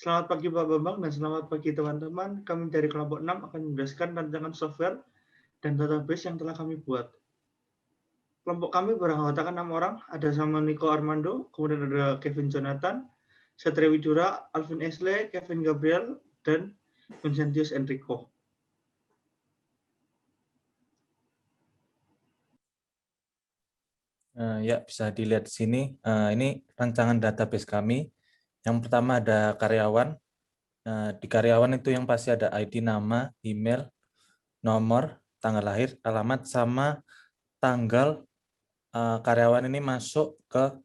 Selamat pagi Pak Bambang dan selamat pagi teman-teman. Kami dari kelompok 6 akan menjelaskan rancangan software dan database yang telah kami buat. Kelompok kami beranggotakan 6 orang, ada sama Nico Armando, kemudian ada Kevin Jonathan, Satria Widura, Alvin Esle, Kevin Gabriel, dan Vincentius Enrico. Ya, bisa dilihat di sini. Ini rancangan database kami. Yang pertama ada karyawan. Di karyawan itu yang pasti ada ID, nama, email, nomor, tanggal lahir, alamat, sama tanggal karyawan ini masuk ke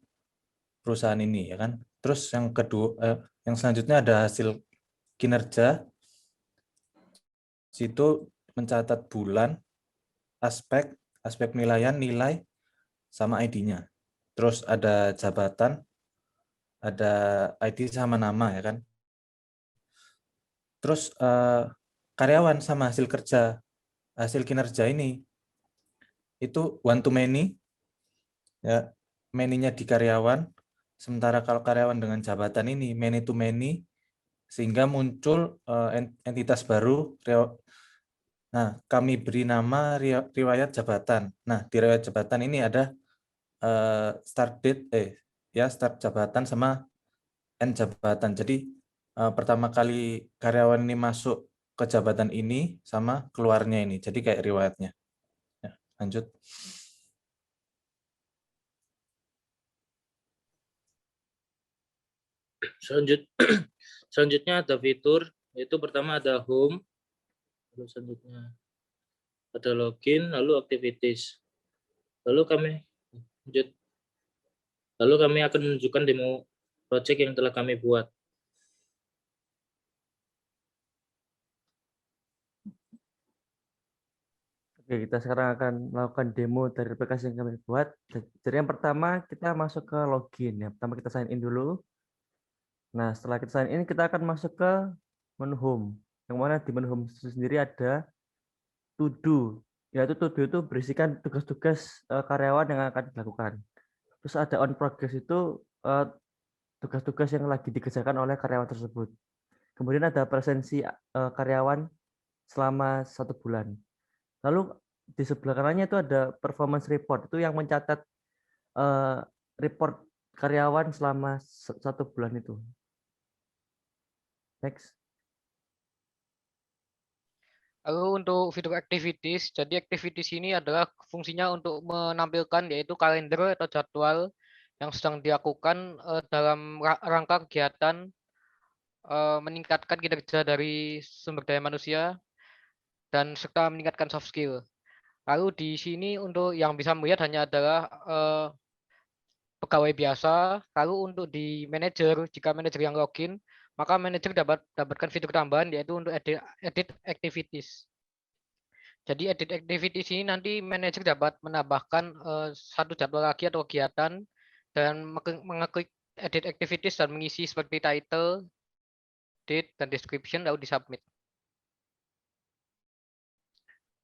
perusahaan ini, ya kan? Terus yang kedua, yang selanjutnya ada hasil kinerja. Situ mencatat bulan, aspek penilaian, nilai, sama ID-nya. Terus ada jabatan, ada ID sama nama, ya kan? Terus karyawan sama hasil kerja, hasil kinerja ini itu one to many, ya, many-nya di karyawan. Sementara kalau karyawan dengan jabatan ini many to many, sehingga muncul entitas baru. Nah, kami beri nama riwayat jabatan. Nah, di riwayat jabatan ini ada start date, start jabatan sama end jabatan. Jadi pertama kali karyawan ini masuk ke jabatan ini sama keluarnya ini. Jadi kayak riwayatnya. Ya, lanjut. Selanjutnya ada fitur, yaitu pertama ada home, lalu selanjutnya ada login, lalu activities. Lalu kami akan menunjukkan demo project yang telah kami buat. Oke, kita sekarang akan melakukan demo dari aplikasi yang kami buat. Jadi yang pertama kita masuk ke login. Yang pertama kita sign in dulu. Nah, setelah kita sign in, kita akan masuk ke menu home. Yang mana di menu home itu sendiri ada to do. Yaitu to do itu berisikan tugas-tugas karyawan yang akan dilakukan. Terus ada on progress itu tugas-tugas yang lagi dikerjakan oleh karyawan tersebut. Kemudian ada presensi karyawan selama 1 bulan. Lalu di sebelah kanannya itu ada performance report, itu yang mencatat report karyawan selama 1 bulan itu. Next. Lalu untuk fitur activities, jadi activities ini adalah fungsinya untuk menampilkan yaitu kalender atau jadwal yang sedang dilakukan dalam rangka kegiatan meningkatkan kinerja dari sumber daya manusia dan serta meningkatkan soft skill. Lalu di sini untuk yang bisa melihat hanya adalah pegawai biasa. Lalu untuk di manajer, jika manajer yang login, maka manajer dapatkan fitur tambahan yaitu untuk edit activities. Jadi edit activities ini nanti manajer dapat menambahkan satu jadwal lagi atau kegiatan dan mengeklik edit activities dan mengisi seperti title, date, dan description lalu disubmit.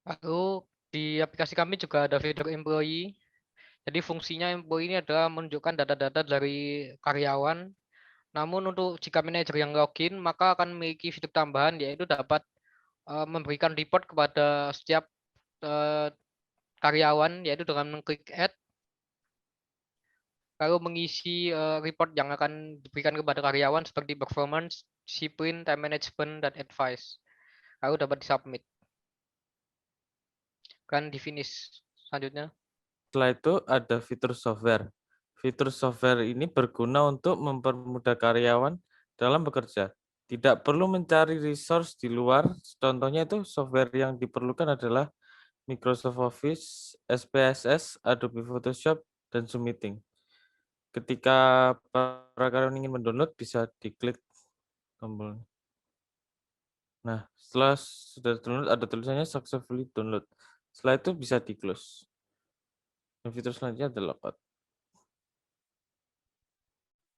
Lalu di aplikasi kami juga ada fitur employee. Jadi fungsinya employee ini adalah menunjukkan data-data dari karyawan. Namun untuk jika manajer yang login, maka akan memiliki fitur tambahan yaitu dapat memberikan report kepada setiap karyawan yaitu dengan mengklik add lalu mengisi report yang akan diberikan kepada karyawan seperti performance, disiplin, time management, dan advice. Lalu dapat disubmit. Kan di finish. Selanjutnya. Setelah itu ada fitur software. Fitur software ini berguna untuk mempermudah karyawan dalam bekerja. Tidak perlu mencari resource di luar. Contohnya itu software yang diperlukan adalah Microsoft Office, SPSS, Adobe Photoshop, dan Zoom Meeting. Ketika para karyawan ingin mendownload, bisa diklik tombol. Nah, setelah sudah download, ada tulisannya successfully download. Setelah itu bisa di-close. Dan fitur selanjutnya adalah logout.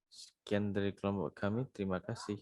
Sekian dari kelompok kami. Terima kasih.